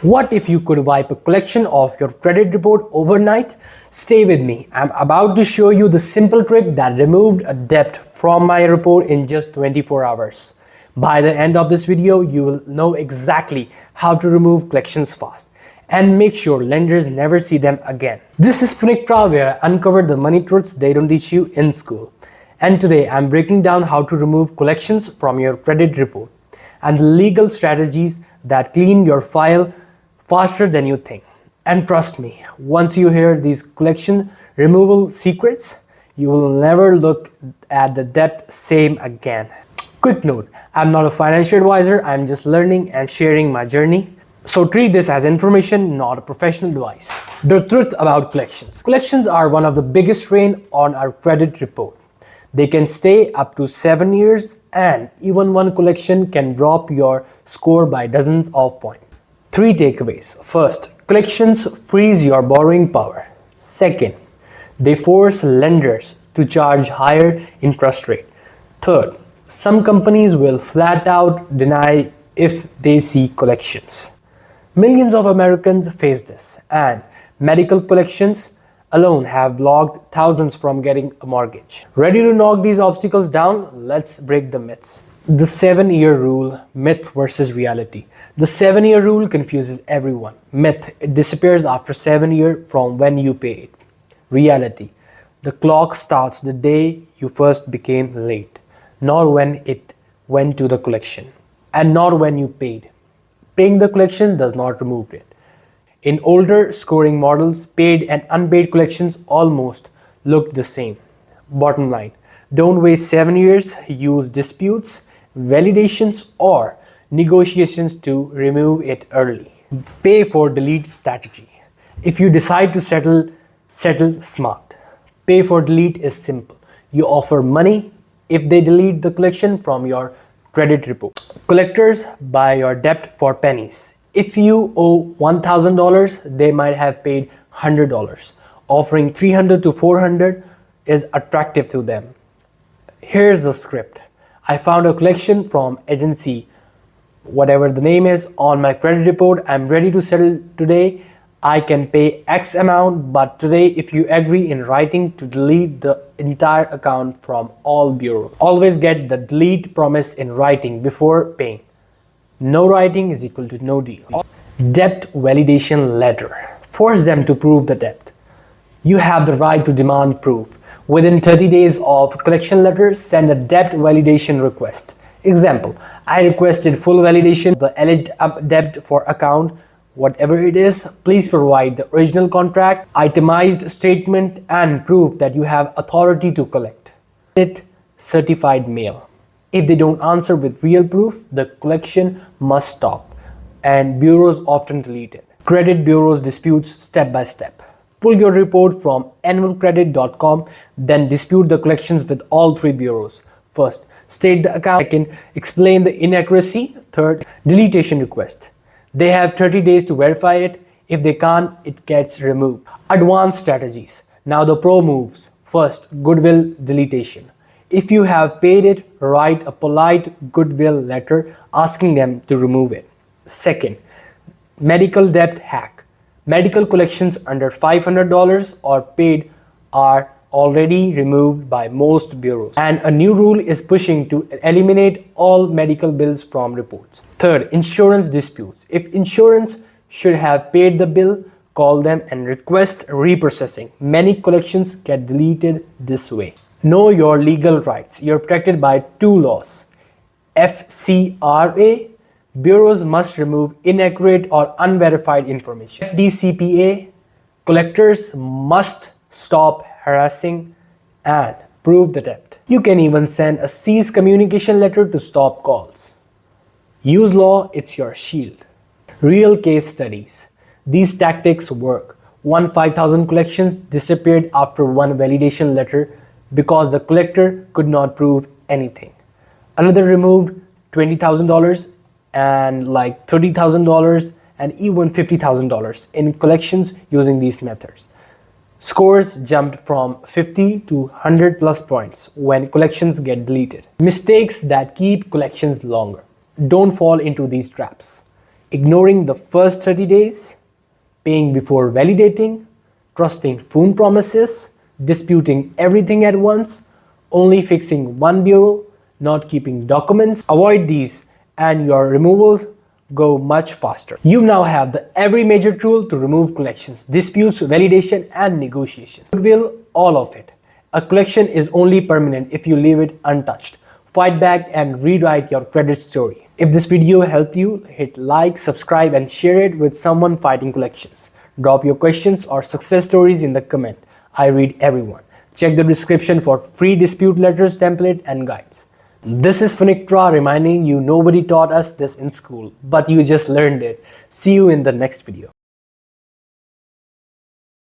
What if you could wipe a collection of your credit report overnight? Stay with me. I'm about to show you the simple trick that removed a debt from my report in just 24 hours. By the end of this video, you will know exactly how to remove collections fast and make sure lenders never see them again. This is Finictra, where I uncover the money truths they don't teach you in school. And today I'm breaking down how to remove collections from your credit report and the legal strategies that clean your file faster than you think. And trust me, once you hear these collection removal secrets, you will never look at the debt same again. Quick note, I'm not a financial advisor, I'm just learning and sharing my journey. So treat this as information, not a professional advice. The truth about collections. Collections are one of the biggest strain on our credit report. They can stay up to 7 years, and even one collection can drop your score by dozens of points. 3 takeaways. First, collections freeze your borrowing power. Second, they force lenders to charge higher interest rate. Third, some companies will flat out deny if they see collections. Millions of Americans face this, and medical collections alone have blocked thousands from getting a mortgage. Ready to knock these obstacles down? Let's break the myths. The 7-year rule, myth versus reality. The 7-year rule confuses everyone. Myth, it disappears after 7 years from when you pay it. Reality, the clock starts the day you first became late, not when it went to the collection, and not when you paid. Paying the collection does not remove it. In older scoring models, paid and unpaid collections almost looked the same. Bottom line, don't waste 7 years, use disputes, validations, or negotiations to remove it early. Pay for delete strategy. If you decide to settle smart. Pay for delete is simple. You offer money if they delete the collection from your credit report. Collectors buy your debt for pennies. If you owe $1,000, they might have paid $100. Offering $300 to $400 is attractive to them. Here's the script. I found a collection from agency, whatever the name is, on my credit report. I'm ready to settle today. I can pay X amount, but today if you agree in writing to delete the entire account from all bureaus. Always get the delete promise in writing before paying. No writing is equal to no deal. Debt validation letter. Force them to prove the debt. You have the right to demand proof. Within 30 days of collection letter, send a debt validation request. Example, I requested full validation of the alleged debt for account, whatever it is. Please provide the original contract, itemized statement, and proof that you have authority to collect. It certified mail. If they don't answer with real proof, the collection must stop, and bureaus often delete it. Credit bureaus disputes step by step. Pull your report from annualcredit.com, then dispute the collections with all 3 bureaus. First, state the account. Second, explain the inaccuracy. Third, deletion request. They have 30 days to verify it. If they can't, it gets removed. Advanced strategies. Now the pro moves. First, Goodwill deletion. If you have paid it, write a polite Goodwill letter asking them to remove it. Second, medical debt hack. Medical collections under $500 or paid are already removed by most bureaus. And a new rule is pushing to eliminate all medical bills from reports. Third, insurance disputes. If insurance should have paid the bill, call them and request reprocessing. Many collections get deleted this way. Know your legal rights. You're protected by 2 laws. FCRA, bureaus must remove inaccurate or unverified information. FDCPA, collectors must stop harassing and prove the debt. You can even send a cease communication letter to stop calls. Use law, it's your shield. Real case studies. These tactics work. 5,000 collections disappeared after one validation letter because the collector could not prove anything. Another removed $20,000 and like $30,000 and even $50,000 in collections using these methods. Scores jumped from 50 to 100 plus points when collections get deleted. Mistakes that keep collections longer. Don't fall into these traps. ignoring the first 30 days, paying before validating, trusting phone promises, disputing everything at once, only fixing one bureau, not keeping documents. Avoid these and your removals go much faster. You now have every major tool to remove collections, disputes, validation, and negotiation. Goodwill, all of it. A collection is only permanent if you leave it untouched. Fight back and rewrite your credit story. If this video helped you, hit like, subscribe, and share it with someone fighting collections. Drop your questions or success stories in the comment. I read everyone. Check the description for free dispute letters, template, and guides. This is Finictra reminding you nobody taught us this in school, but you just learned it. See you in the next video.